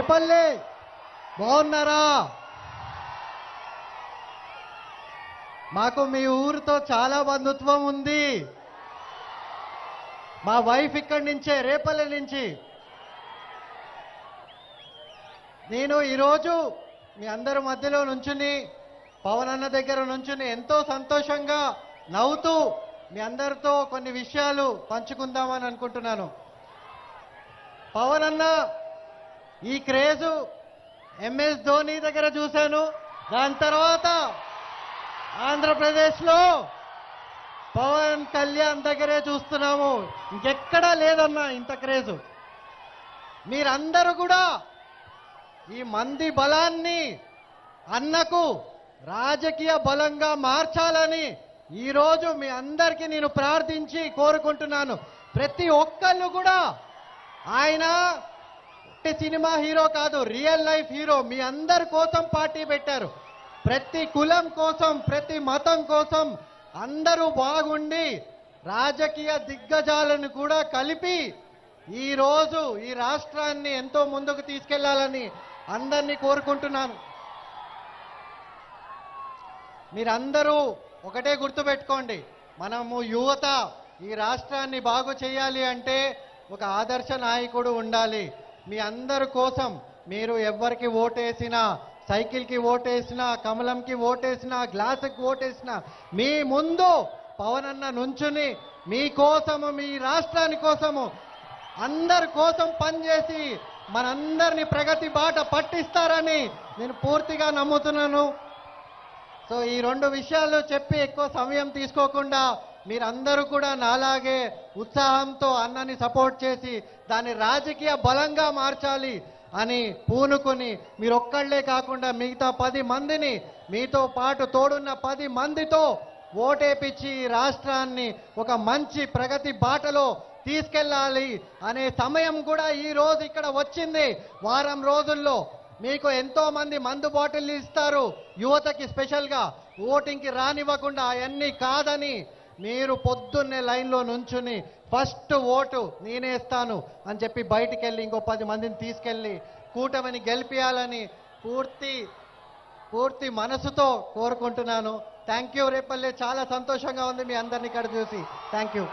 రేపల్లె బాగున్నారా? మాకు మీ ఊరితో చాలా బంధుత్వం ఉంది. మా వైఫ్ ఇక్కడి నుంచే, రేపల్లె నుంచి. నేను ఈరోజు మీ అందరి మధ్యలో నుంచుని, పవన్ అన్న దగ్గర నుంచుని ఎంతో సంతోషంగా నవ్వుతూ మీ అందరితో కొన్ని విషయాలు పంచుకుందామని అనుకుంటున్నాను. పవన్ అన్న ఈ క్రేజు MS ధోని దగ్గర చూశాను. దాని తర్వాత ఆంధ్రప్రదేశ్లో పవన్ కళ్యాణ్ దగ్గరే చూస్తున్నాము. ఇంకెక్కడా లేదన్నా ఇంత క్రేజు. మీరందరూ కూడా ఈ మంది బలాన్ని అన్నకు రాజకీయ బలంగా మార్చాలని ఈరోజు మీ అందరికీ నేను ప్రార్థించి కోరుకుంటున్నాను. ప్రతి ఒక్కళ్ళు కూడా ఆయన సినిమా హీరో కాదు, రియల్ లైఫ్ హీరో. మీ అందరి కోసం పార్టీ పెట్టారు. ప్రతి కులం కోసం, ప్రతి మతం కోసం అందరూ బాగుండి రాజకీయ దిగ్గజాలను కూడా కలిపి ఈరోజు ఈ రాష్ట్రాన్ని ఎంతో ముందుకు తీసుకెళ్లాలని అందరినీ కోరుకుంటున్నాను. మీరందరూ ఒకటే గుర్తుపెట్టుకోండి, మనము యువత ఈ రాష్ట్రాన్ని బాగు చేయాలి అంటే ఒక ఆదర్శ నాయకుడు ఉండాలి. మీ అందరి కోసం మీరు ఎవరికి ఓటేసినా, సైకిల్కి ఓటేసినా, కమలంకి ఓటేసినా, గ్లాసుకి ఓటేసినా, మీ ముందు పవన్ అన్న నుంచుని మీకోసము, మీ రాష్ట్రాని కోసము, అందరి కోసం పనిచేసి మనందరినీ ప్రగతి బాట పట్టిస్తారని నేను పూర్తిగా నమ్ముతున్నాను. సో ఈ రెండు విషయాలు చెప్పి ఎక్కువ సమయం తీసుకోకుండా మీరందరూ కూడా నాలాగే ఉత్సాహంతో అన్నని సపోర్ట్ చేసి దాన్ని రాజకీయ బలంగా మార్చాలి అని పూనుకొని మీరు ఒక్కళ్లే కాకుండా మిగతా 10 మందిని, మీతో పాటు తోడున్న 10 మందితో ఓటేపిచ్చి రాష్ట్రాన్ని ఒక మంచి ప్రగతి బాటలో తీసుకెళ్ళాలి అనే సమయం కూడా ఈ రోజు ఇక్కడ వచ్చింది. వారం రోజుల్లో మీకు ఎంతో మంది మందు బాటిల్ ఇస్తారు, యువతకి స్పెషల్గా ఓటింగ్కి రానివ్వకుండా. అవన్నీ కాదని మీరు పొద్దున్నే లైన్లో నుంచుని ఫస్ట్ ఓటు నేనేస్తాను అని చెప్పి బయటికి వెళ్ళి ఇంకో 10 మందిని తీసుకెళ్ళి కూటమిని గెలిపియాలని పూర్తి మనసుతో కోరుకుంటున్నాను. Thank you Repalle. చాలా సంతోషంగా ఉంది మీ అందరినీ ఇక్కడ చూసి. Thank you.